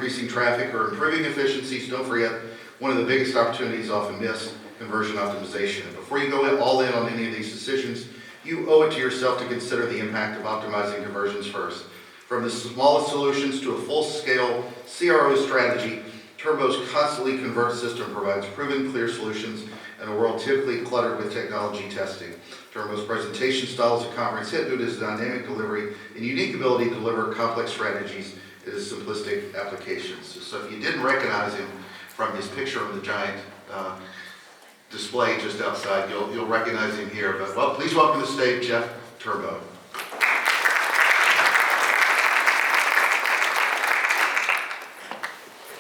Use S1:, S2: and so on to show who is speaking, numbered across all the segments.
S1: increasing traffic or improving efficiencies, don't forget, one of the biggest opportunities often missed, conversion optimization. And before you go all in on any of these decisions, you owe it to yourself to consider the impact of optimizing conversions first. From the smallest solutions to a full-scale CRO strategy, Turmbow's constantly convert system provides proven, clear solutions in a world typically cluttered with technology testing. Turnbow's presentation style is a conference hit due to its dynamic delivery and unique ability to deliver complex strategies in its simplistic applications. So if you didn't recognize him from his picture on the giant display just outside, you'll recognize him here. But well, please welcome to the stage Jeff Turnbow.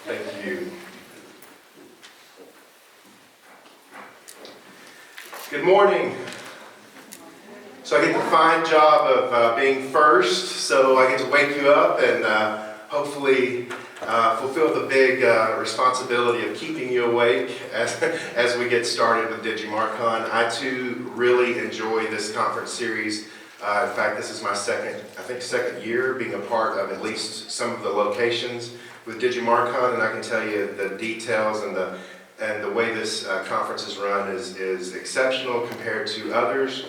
S2: Thank you. Good morning. So I get the fine job of being first, so I get to wake you up and hopefully fulfill the big responsibility of keeping you awake as we get started with DigiMarCon. I too really enjoy this conference series. In fact, this is my second year being a part of at least some of the locations with DigiMarCon, and I can tell you the details and the way this conference is run is exceptional compared to others.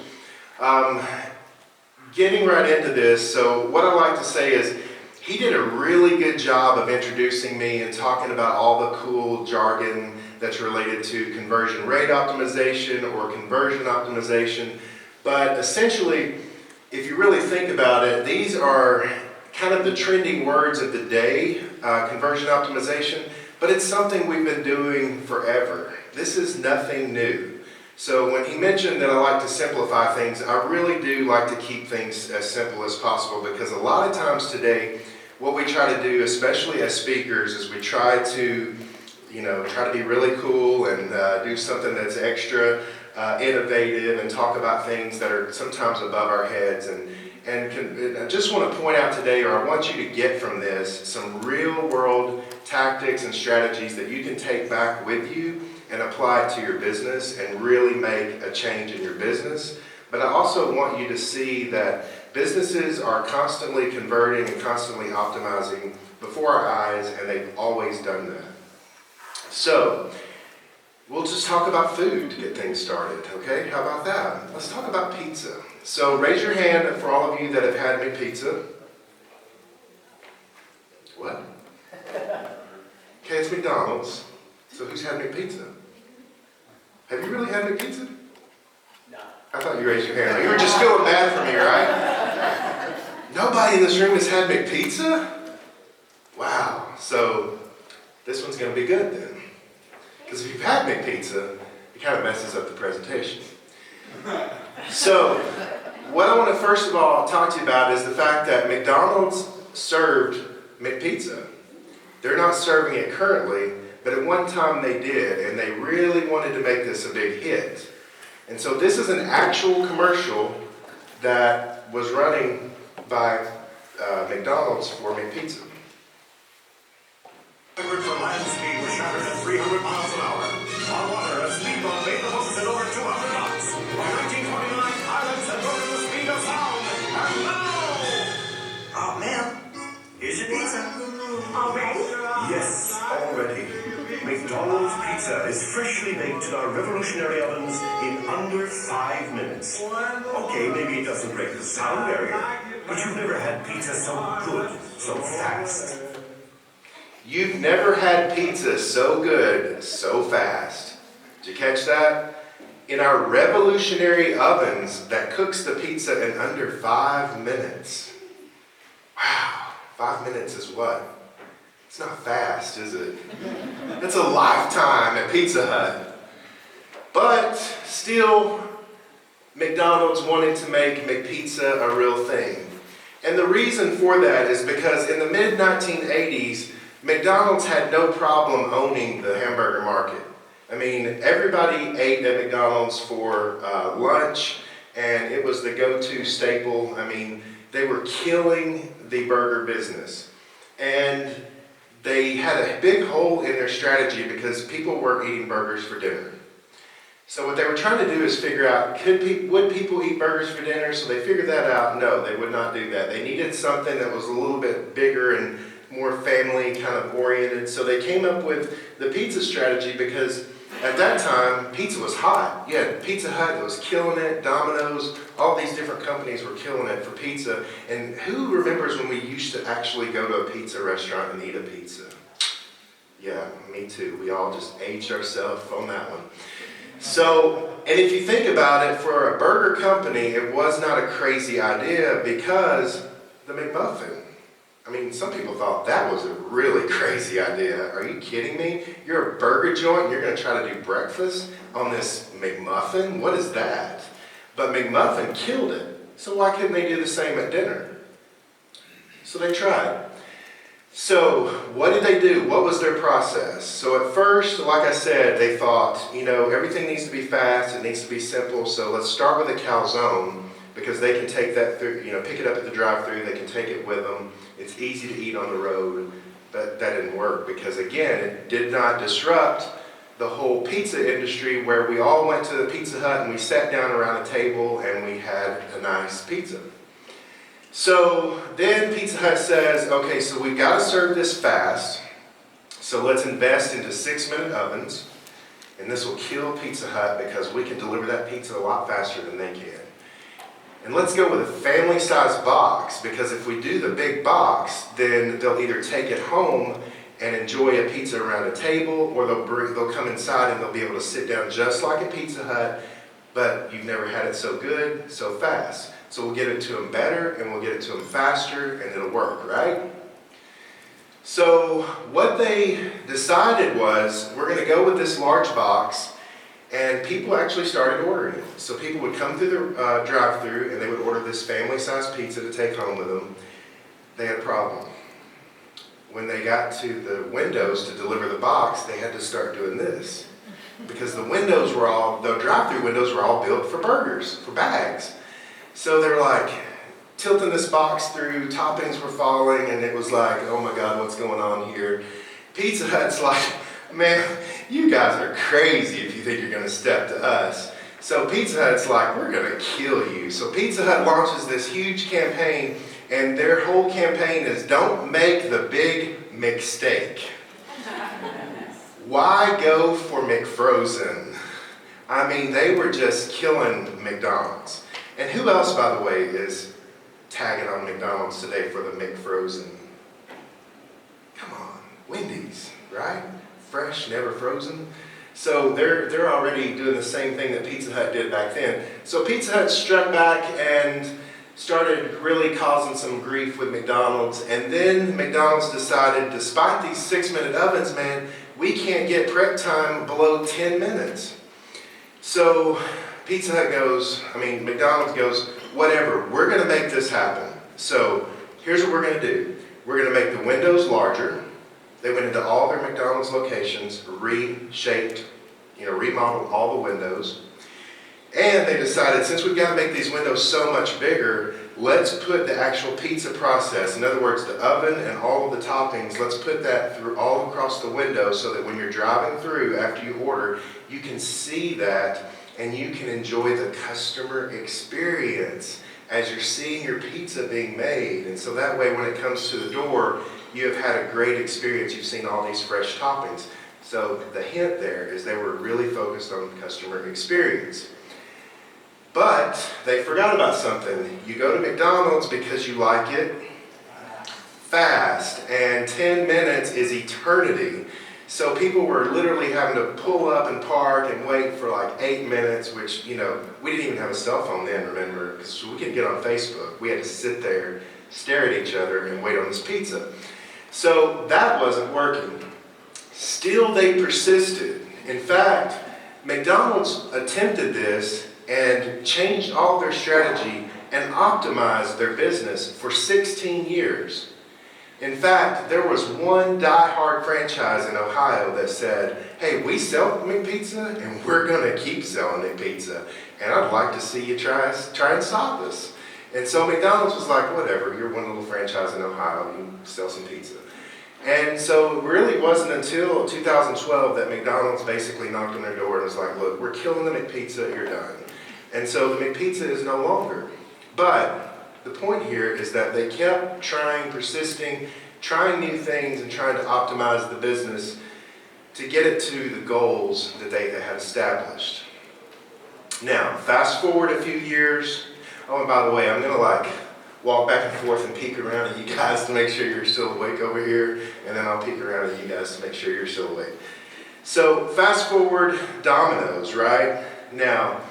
S2: Getting right into this, so what I like to say is he did a really good job of introducing me and talking about all the cool jargon that's related to conversion rate optimization or conversion optimization. But essentially, if you really think about it, these are kind of the trending words of the day, conversion optimization, but it's something we've been doing forever. This is nothing new. So when he mentioned that I like to simplify things, I really do like to keep things as simple as possible, because a lot of times today, what we try to do, especially as speakers, is we try to be really cool and do something that's extra innovative and talk about things that are sometimes above our heads. And I just want to point out today, or I want you to get from this, some real world tactics and strategies that you can take back with you and apply it to your business and really make a change in your business. But I also want you to see that businesses are constantly converting and constantly optimizing before our eyes, and they've always done that. So we'll just talk about food to get things started, okay? How about that? Let's talk about pizza. So raise your hand for all of you that have had McPizza. What? Okay, it's McDonald's. So who's had McPizza? Have you really had McPizza?
S3: No.
S2: I thought you raised your hand. You were just feeling bad for me, right? Nobody in this room has had McPizza? Wow. So this one's going to be good then. Because if you've had McPizza, it kind of messes up the presentation. So what I want to first of all talk to you about is the fact that McDonald's served McPizza. They're not serving it currently, but at one time they did, and they really wanted to make this a big hit. And so this is an actual commercial that was running by McDonald's for McPizza.
S4: For land speed was shattered at 300 miles an hour. On water, a speedboat made the most at over 200 knots. By 1929, pilots had broken the speed of sound. And now...
S5: Oh, ma'am, here's your pizza.
S6: Already?
S4: Yes, already. McDonald's pizza is freshly baked in our revolutionary ovens in under 5 minutes. Okay, maybe it doesn't break the sound barrier, but you've never had pizza so good, so fast.
S2: You've never had pizza so good, so fast. Did you catch that? In our revolutionary ovens that cooks the pizza in under 5 minutes. Wow, 5 minutes is what? It's not fast, is it? It's a lifetime at Pizza Hut. But still, McDonald's wanted to make McPizza a real thing. And the reason for that is because in the mid-1980s, McDonald's had no problem owning the hamburger market. I mean, everybody ate at McDonald's for lunch, and it was the go-to staple. I mean, they were killing the burger business. And they had a big hole in their strategy because people weren't eating burgers for dinner. So what they were trying to do is figure out, would people eat burgers for dinner? So they figured that out. No, they would not do that. They needed something that was a little bit bigger and more family kind of oriented. So they came up with the pizza strategy because at that time, pizza was hot. You had Pizza Hut that was killing it, Domino's, all these different companies were killing it for pizza. And who remembers when we used to actually go to a pizza restaurant and eat a pizza? Yeah, me too. We all just aged ourselves on that one. So, and if you think about it, for a burger company, it was not a crazy idea because the McMuffin. I mean, some people thought that was a really crazy idea. Are you kidding me? You're a burger joint and you're going to try to do breakfast on this McMuffin? What is that? But McMuffin killed it. So why couldn't they do the same at dinner? So they tried. So what did they do? What was their process? So at first, like I said, they thought, everything needs to be fast, it needs to be simple, so let's start with a calzone because they can take that through, pick it up at the drive-thru, they can take it with them. It's easy to eat on the road, but that didn't work because again, it did not disrupt the whole pizza industry where we all went to the Pizza Hut and we sat down around a table and we had a nice pizza. So then Pizza Hut says, okay, so we've got to serve this fast, so let's invest into 6-minute ovens, and this will kill Pizza Hut because we can deliver that pizza a lot faster than they can. And let's go with a family-sized box, because if we do the big box, then they'll either take it home and enjoy a pizza around a table, or they'll come inside and they'll be able to sit down just like a Pizza Hut, but you've never had it so good, so fast. So we'll get it to them better, and we'll get it to them faster, and it'll work, right? So what they decided was, we're going to go with this large box, and people actually started ordering it. So people would come through the drive-thru, and they would order this family-sized pizza to take home with them. They had a problem. When they got to the windows to deliver the box, they had to start doing this. Because the drive-thru windows were all built for burgers, for bags. So they were like tilting this box through, toppings were falling, and it was like, oh my God, what's going on here? Pizza Hut's like, man, you guys are crazy if you think you're gonna step to us. So Pizza Hut's like, we're gonna kill you. So Pizza Hut launches this huge campaign, and their whole campaign is don't make the big mistake. Why go for McFrozen? I mean, they were just killing McDonald's. And who else, by the way, is tagging on McDonald's today for the McFrozen? Come on, Wendy's, right? Fresh, never frozen. So they're already doing the same thing that Pizza Hut did back then. So Pizza Hut struck back and started really causing some grief with McDonald's. And then McDonald's decided, despite these 6-minute ovens, man, we can't get prep time below 10 minutes. So McDonald's goes, whatever, we're gonna make this happen. So here's what we're gonna do. We're gonna make the windows larger. They went into all their McDonald's locations, reshaped, remodeled all the windows. And they decided, since we've got to make these windows so much bigger, let's put the actual pizza process, in other words, the oven and all of the toppings, let's put that through all across the window so that when you're driving through after you order, you can see that and you can enjoy the customer experience as you're seeing your pizza being made. And so that way, when it comes to the door, you have had a great experience. You've seen all these fresh toppings. So the hint there is they were really focused on customer experience. But they forgot about something. You go to McDonald's because you like it fast, and 10 minutes is eternity. So people were literally having to pull up and park and wait for like 8 minutes, which, we didn't even have a cell phone then, remember, because we couldn't get on Facebook. We had to sit there, stare at each other, and wait on this pizza. So that wasn't working. Still, they persisted. In fact, McDonald's attempted this and changed all their strategy and optimized their business for 16 years. In fact, there was one die-hard franchise in Ohio that said, hey, we sell McPizza and we're gonna keep selling McPizza. And I'd like to see you try and stop us. And so McDonald's was like, whatever, you're one little franchise in Ohio, you sell some pizza. And so it really wasn't until 2012 that McDonald's basically knocked on their door and was like, look, we're killing the McPizza, you're done. And so the McPizza is no longer. But the point here is that they kept trying, persisting, trying new things and trying to optimize the business to get it to the goals that they had established. Now, fast forward a few years. Oh, and by the way, I'm gonna like walk back and forth and peek around at you guys to make sure you're still awake over here, and then I'll peek around at you guys to make sure you're still awake. So fast forward, Domino's, right? Now,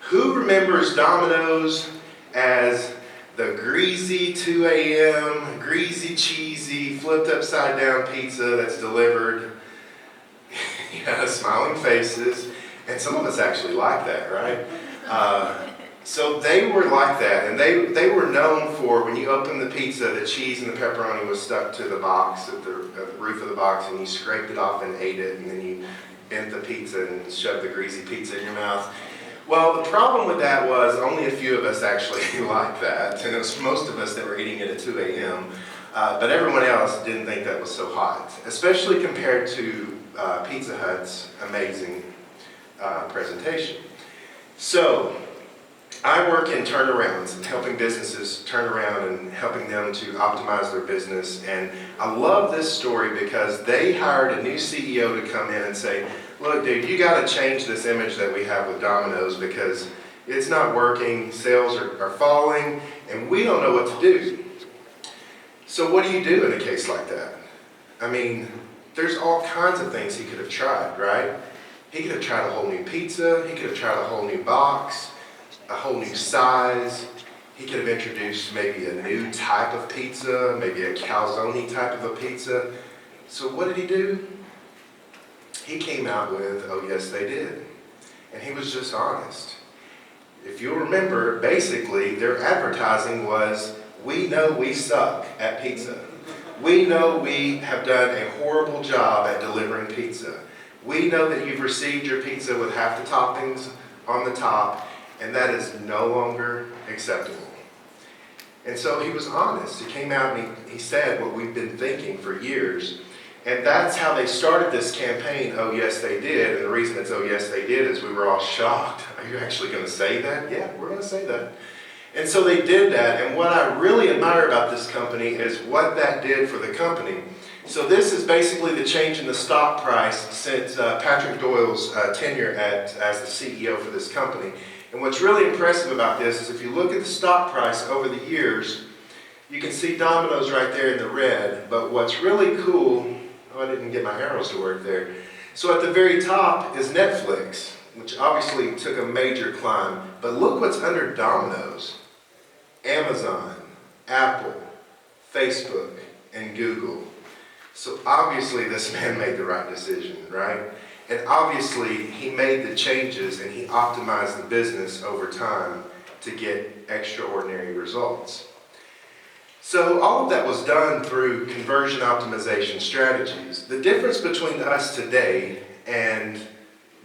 S2: who remembers Domino's as the greasy 2 a.m., greasy, cheesy, flipped upside down pizza that's delivered? Yeah, smiling faces, and some of us actually like that, right? So they were like that, and they were known for, when you open the pizza, the cheese and the pepperoni was stuck to the box, at the roof of the box, and you scraped it off and ate it, and then you bent the pizza and shoved the greasy pizza in your mouth. Well, the problem with that was only a few of us actually liked that, and it was most of us that were eating it at 2 a.m., but everyone else didn't think that was so hot, especially compared to Pizza Hut's amazing presentation. So, I work in turnarounds, helping businesses turn around and helping them to optimize their business. And I love this story because they hired a new CEO to come in and say, look, dude, you got to change this image that we have with Domino's because it's not working, sales are falling, and we don't know what to do. So what do you do in a case like that? I mean, there's all kinds of things he could have tried, right? He could have tried a whole new pizza, he could have tried a whole new box, a whole new size. He could have introduced maybe a new type of pizza, maybe a calzone type of a pizza. So what did he do? He came out with, oh yes they did. And he was just honest. If you'll remember, basically their advertising was, we know we suck at pizza. We know we have done a horrible job at delivering pizza. We know that you've received your pizza with half the toppings on the top, and that is no longer acceptable. And so he was honest. He came out and he said what we've been thinking for years. And that's how they started this campaign, oh yes they did. And the reason it's oh yes they did is we were all shocked. Are you actually going to say that? Yeah, we're going to say that. And so they did that. And what I really admire about this company is what that did for the company. So this is basically the change in the stock price since Patrick Doyle's tenure as the CEO for this company. And what's really impressive about this is if you look at the stock price over the years, you can see Domino's right there in the red. But what's really cool, oh, I didn't get my arrows to work there. So at the very top is Netflix, which obviously took a major climb. But look what's under Domino's: Amazon, Apple, Facebook, and Google. So obviously this man made the right decision, right? And obviously he made the changes and he optimized the business over time to get extraordinary results. So all of that was done through conversion optimization strategies. The difference between us today and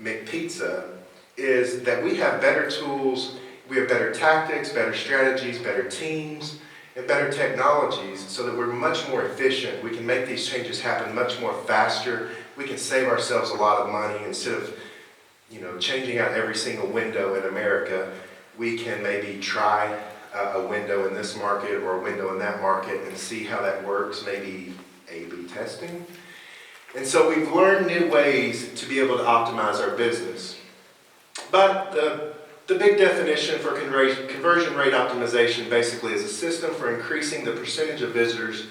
S2: McPizza is that we have better tools, we have better tactics, better strategies, better teams, and better technologies so that we're much more efficient. We can make these changes happen much more faster. We can save ourselves a lot of money. Instead of, changing out every single window in America, we can maybe try a window in this market or a window in that market and see how that works, maybe A/B testing. And so we've learned new ways to be able to optimize our business. But the big definition for conversion rate optimization basically is a system for increasing the percentage of visitors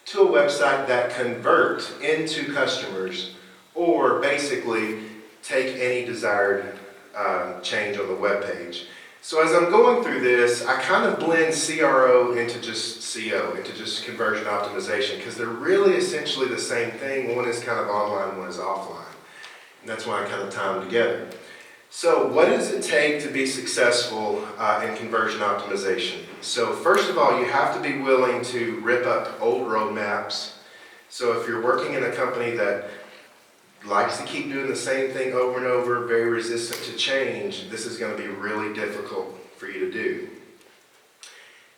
S2: to a website that convert into customers, or basically take any desired change on the web page. So as I'm going through this, I kind of blend CRO into just CO, into just conversion optimization, because they're really essentially the same thing. One is kind of online, one is offline. And that's why I kind of tie them together. So what does it take to be successful in conversion optimization? So first of all, you have to be willing to rip up old roadmaps. So if you're working in a company that likes to keep doing the same thing over and over, very resistant to change, this is going to be really difficult for you to do.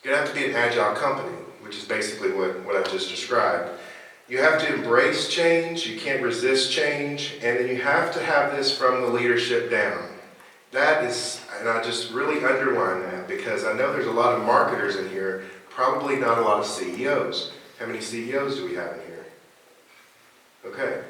S2: You're going to have to be an agile company, which is basically what I've just described. You have to embrace change, you can't resist change, and then you have to have this from the leadership down. That is, and I just really underline that because I know there's a lot of marketers in here, probably not a lot of CEOs. How many CEOs do we have in here? Okay.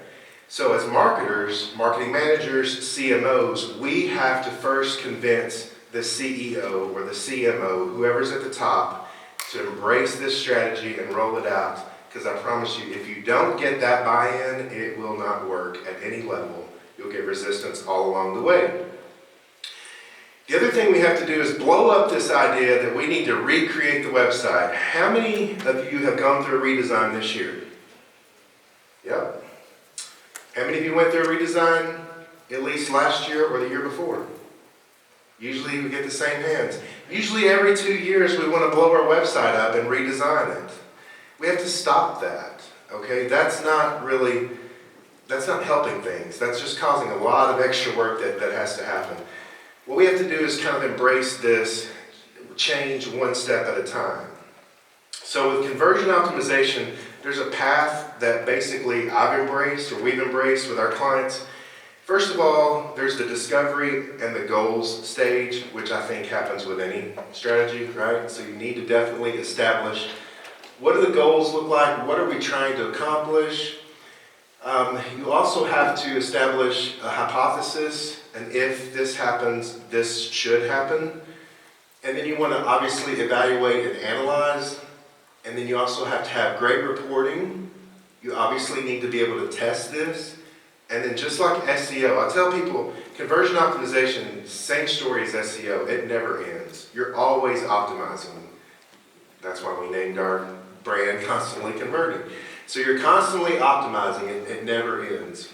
S2: So as marketers, marketing managers, CMOs, we have to first convince the CEO or the CMO, whoever's at the top, to embrace this strategy and roll it out. Because I promise you, if you don't get that buy-in, it will not work at any level. You'll get resistance all along the way. The other thing we have to do is blow up this idea that we need to recreate the website. How many of you have gone through a redesign this year? Yep. How many of you went through a redesign at least last year or the year before? Usually we get the same hands. Usually every 2 years we want to blow our website up and redesign it. We have to stop that, okay? That's not helping things. That's just causing a lot of extra work that has to happen. What we have to do is kind of embrace this change one step at a time. So with conversion optimization, there's a path that basically I've embraced or we've embraced with our clients. First of all, there's the discovery and the goals stage, which I think happens with any strategy, right? So you need to definitely establish what do the goals look like, what are we trying to accomplish. You also have to establish a hypothesis, and if this happens, this should happen. And then you want to obviously evaluate and analyze. And then you also have to have great reporting. You obviously need to be able to test this. And then just like SEO, I tell people, conversion optimization, same story as SEO, it never ends. You're always optimizing. That's why we named our brand Constantly Converting. So you're constantly optimizing, it never ends.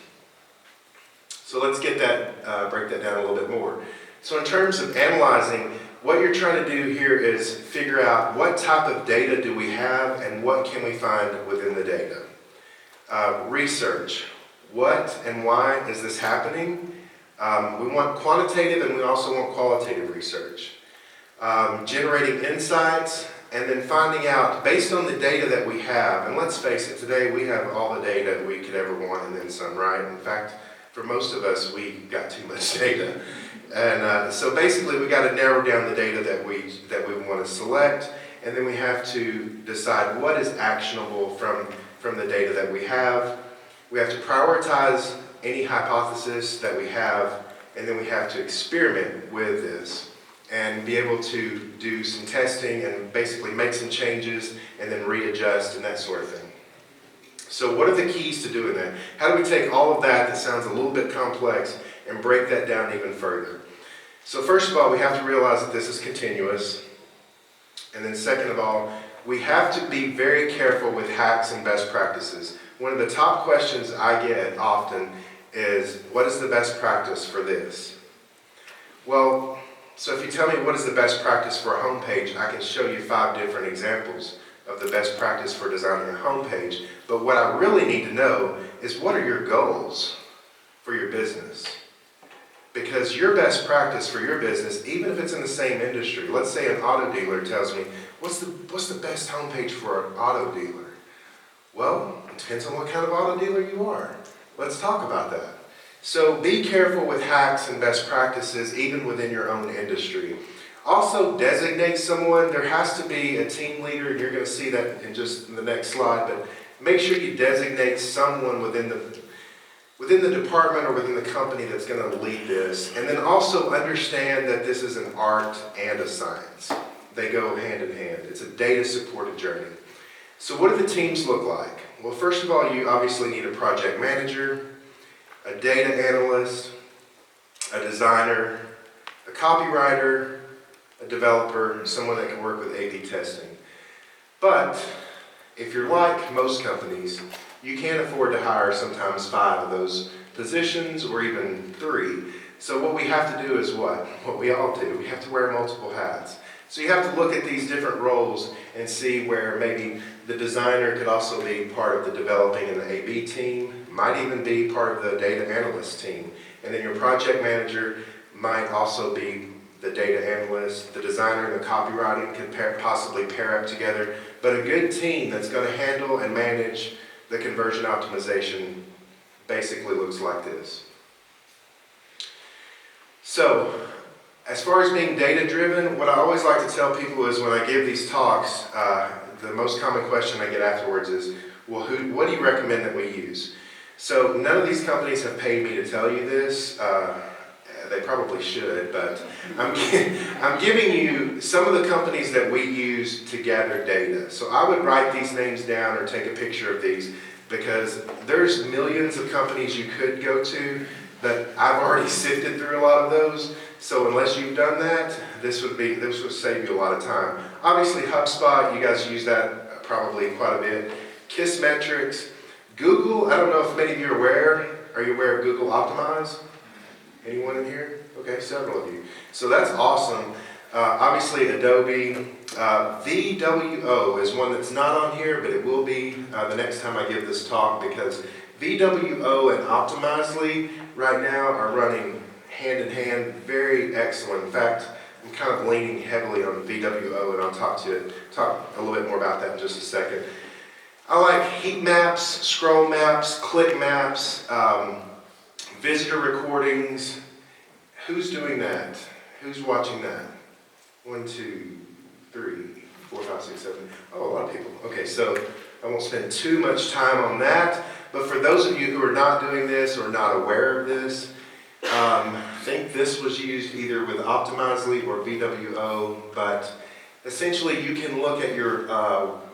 S2: So let's get that, break that down a little bit more. So in terms of analyzing, what you're trying to do here is figure out what type of data do we have and what can we find within the data. Research. What and why is this happening? We want quantitative and we also want qualitative research. Generating insights and then finding out based on the data that we have, and let's face it, today we have all the data we could ever want and then some, right? In fact, for most of us, we got too much data. And so basically we got to narrow down the data that we want to select, and then we have to decide what is actionable from the data that we have. We have to prioritize any hypothesis that we have, and then we have to experiment with this and be able to do some testing and basically make some changes and then readjust and that sort of thing. So what are the keys to doing that? How do we take all of that sounds a little bit complex and break that down even further? So first of all, we have to realize that this is continuous. And then second of all, we have to be very careful with hacks and best practices. One of the top questions I get often is, what is the best practice for this? Well, so if you tell me what is the best practice for a homepage, I can show you 5 different examples of the best practice for designing a homepage. But what I really need to know is, what are your goals for your business? Because your best practice for your business, even if it's in the same industry, let's say an auto dealer tells me, what's the best homepage for an auto dealer? Well, it depends on what kind of auto dealer you are. Let's talk about that. So be careful with hacks and best practices, even within your own industry. Also, designate someone. There has to be a team leader, and you're going to see that in just the next slide, but make sure you designate someone within the department or within the company that's going to lead this. And then also understand that this is an art and a science. They go hand in hand. It's a data-supported journey. So what do the teams look like? Well, first of all, you obviously need a project manager, a data analyst, a designer, a copywriter, a developer, someone that can work with A/B testing. But if you're like most companies, you can't afford to hire sometimes 5 of those positions or even 3. So what we have to do is what? What we all do. We have to wear multiple hats. So you have to look at these different roles and see where maybe the designer could also be part of the developing and the A/B team, might even be part of the data analyst team. And then your project manager might also be the data analyst, the designer and the copywriting could possibly pair up together. But a good team that's going to handle and manage the conversion optimization basically looks like this. So, as far as being data-driven, what I always like to tell people is when I give these talks, the most common question I get afterwards is, well, what do you recommend that we use? So none of these companies have paid me to tell you this. They probably should, but I'm giving you some of the companies that we use to gather data. So I would write these names down or take a picture of these, because there's millions of companies you could go to, but I've already sifted through a lot of those. So unless you've done that, this would save you a lot of time. Obviously HubSpot, you guys use that probably quite a bit. Kissmetrics, Google, I don't know if many of you are aware. Are you aware of Google Optimize? Anyone in here? Okay, several of you. So that's awesome. Obviously Adobe, VWO is one that's not on here, but it will be the next time I give this talk, because VWO and Optimizely right now are running hand in hand, very excellent. In fact, I'm kind of leaning heavily on VWO, and I'll talk a little bit more about that in just a second. I like heat maps, scroll maps, click maps, visitor recordings. Who's doing that? Who's watching that? 1, 2, 3, 4, 5, 6, 7. Oh, a lot of people. Okay, so I won't spend too much time on that. But for those of you who are not doing this or not aware of this, I think this was used either with Optimizely or VWO, but essentially you can look at your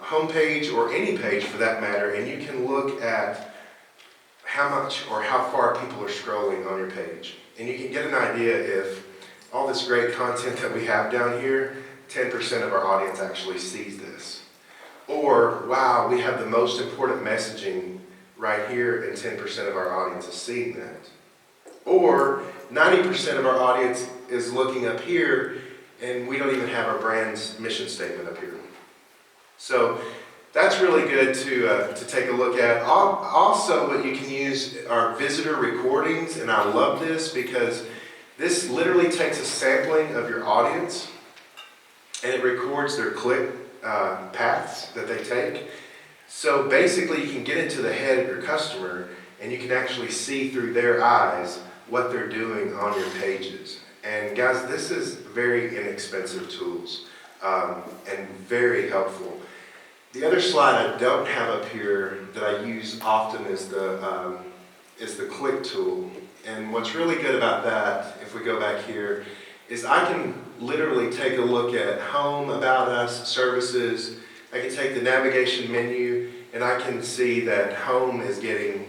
S2: homepage, or any page for that matter, and you can look at how much or how far people are scrolling on your page. And you can get an idea if all this great content that we have down here, 10% of our audience actually sees this. Or, wow, we have the most important messaging right here and 10% of our audience is seeing that. Or 90% of our audience is looking up here and we don't even have our brand's mission statement up here. So that's really good to take a look at. Also, what you can use are visitor recordings, and I love this because this literally takes a sampling of your audience and it records their click paths that they take. So basically you can get into the head of your customer and you can actually see through their eyes what they're doing on your pages. And guys, this is very inexpensive tools and very helpful. The other slide I don't have up here that I use often is the click tool. And what's really good about that, if we go back here, is I can literally take a look at home, about us, services. I can take the navigation menu and I can see that home is getting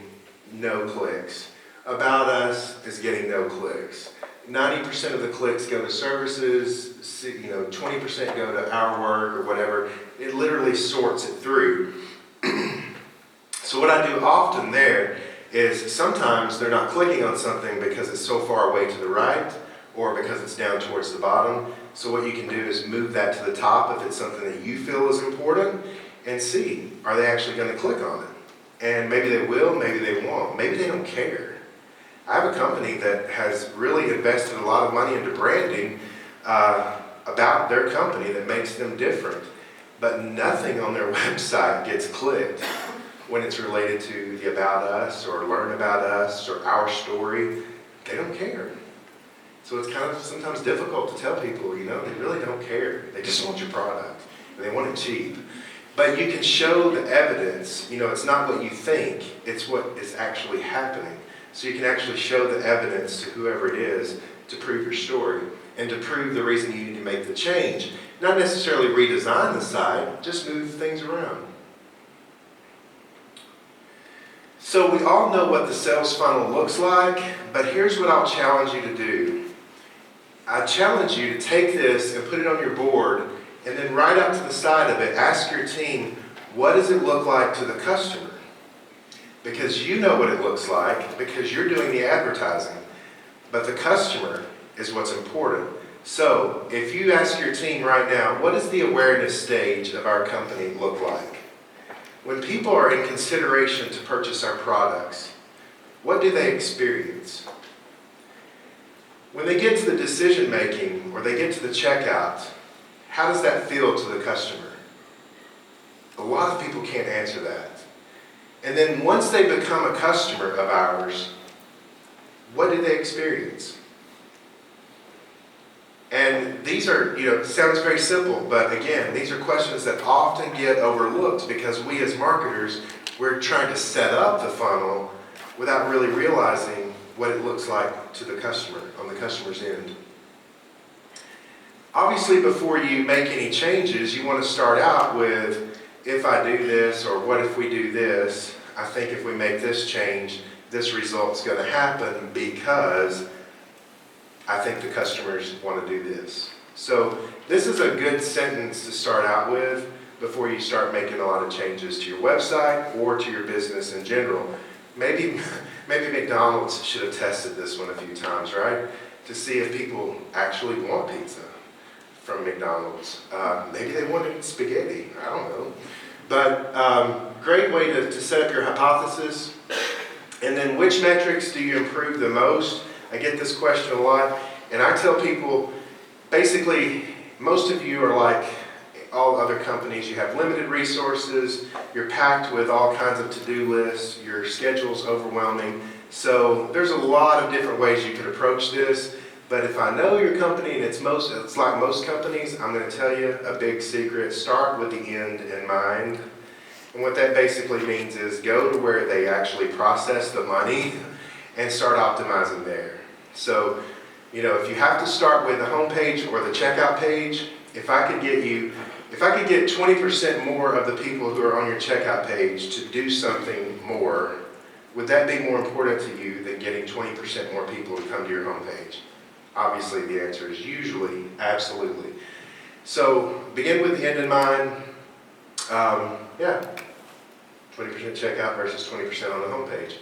S2: no clicks. About us is getting no clicks. 90% of the clicks go to services, 20% go to our work or whatever. It literally sorts it through. So what I do often there is sometimes they're not clicking on something because it's so far away to the right or because it's down towards the bottom. So what you can do is move that to the top if it's something that you feel is important and see, are they actually going to click on it? And maybe they will, maybe they won't, maybe they don't care. I have a company that has really invested a lot of money into branding about their company that makes them different, but nothing on their website gets clicked when it's related to the About Us or Learn About Us or Our Story. They don't care. So it's kind of sometimes difficult to tell people, they really don't care. They just want your product. And they want it cheap. But you can show the evidence. It's not what you think, it's what is actually happening. So you can actually show the evidence to whoever it is to prove your story and to prove the reason you need to make the change. Not necessarily redesign the site, just move things around. So we all know what the sales funnel looks like, but here's what I'll challenge you to do. I challenge you to take this and put it on your board, and then right up to the side of it, ask your team, what does it look like to the customer? Because you know what it looks like, because you're doing the advertising. But the customer is what's important. So if you ask your team right now, what does the awareness stage of our company look like? When people are in consideration to purchase our products, what do they experience? When they get to the decision making or they get to the checkout, how does that feel to the customer? A lot of people can't answer that. And then once they become a customer of ours, what do they experience? And these are, sounds very simple, but again, these are questions that often get overlooked because we as marketers, we're trying to set up the funnel without really realizing what it looks like to the customer, on the customer's end. Obviously, before you make any changes, you want to start out with, if I do this, or what if we do this, I think if we make this change, this result's going to happen because I think the customers want to do this. So this is a good sentence to start out with before you start making a lot of changes to your website or to your business in general. Maybe McDonald's should have tested this one a few times, right? To see if people actually want pizza from McDonald's. Maybe they wanted spaghetti, I don't know. But great way to set up your hypothesis. And then which metrics do you improve the most? I get this question a lot, and I tell people, basically, most of you are like all other companies. You have limited resources, you're packed with all kinds of to-do lists, your schedule's overwhelming. So there's a lot of different ways you could approach this, but if I know your company, and it's like most companies, I'm going to tell you a big secret. Start with the end in mind. And what that basically means is go to where they actually process the money and start optimizing there. So, if you have to start with the homepage or the checkout page, if I could get 20% more of the people who are on your checkout page to do something more, would that be more important to you than getting 20% more people to come to your homepage? Obviously, the answer is usually absolutely. So, begin with the end in mind. 20% checkout versus 20% on the homepage.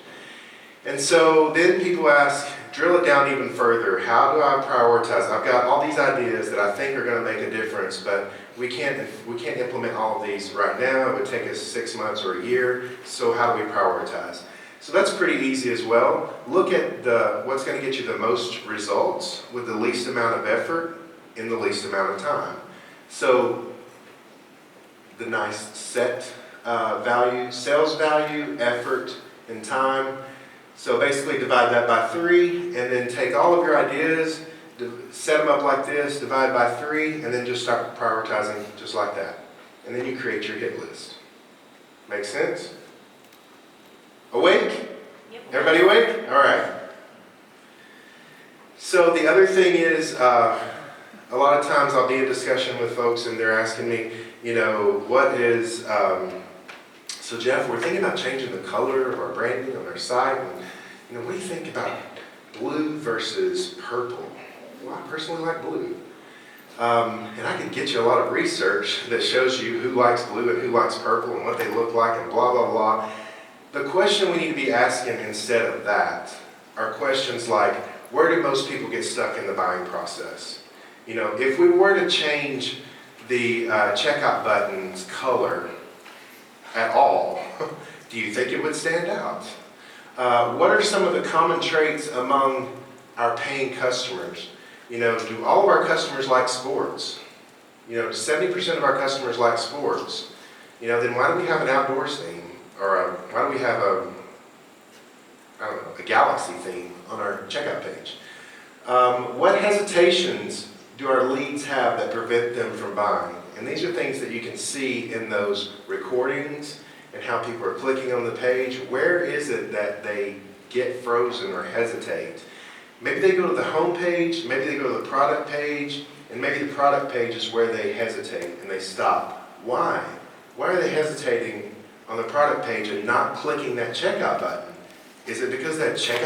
S2: And so then people ask, drill it down even further. How do I prioritize? I've got all these ideas that I think are going to make a difference, but we can't implement all of these right now. It would take us 6 months or a year. So how do we prioritize? So that's pretty easy as well. Look at what's going to get you the most results with the least amount of effort in the least amount of time. So the nice set value, sales value, effort, and time. So basically divide that by 3, and then take all of your ideas, set them up like this, divide by 3, and then just start prioritizing just like that. And then you create your hit list. Make sense? Awake?
S5: Yep.
S2: Everybody awake? All right. So the other thing is, a lot of times I'll be in discussion with folks and they're asking me, what is, so Jeff, we're thinking about changing the color of our branding on our site. And, what do you think about blue versus purple? Well, I personally like blue. And I can get you a lot of research that shows you who likes blue and who likes purple and what they look like and blah, blah, blah. The question we need to be asking instead of that are questions like, where do most people get stuck in the buying process? If we were to change the checkout button's color at all, do you think it would stand out? What are some of the common traits among our paying customers? Do all of our customers like sports? 70% of our customers like sports. Then why do we have an outdoors theme? Or why do we have a galaxy theme on our checkout page? What hesitations do our leads have that prevent them from buying? And these are things that you can see in those recordings and how people are clicking on the page. Where is it that they get frozen or hesitate? Maybe they go to the home page, maybe they go to the product page, and maybe the product page is where they hesitate and they stop. Why? Why are they hesitating on the product page and not clicking that checkout button? Is it because that checkout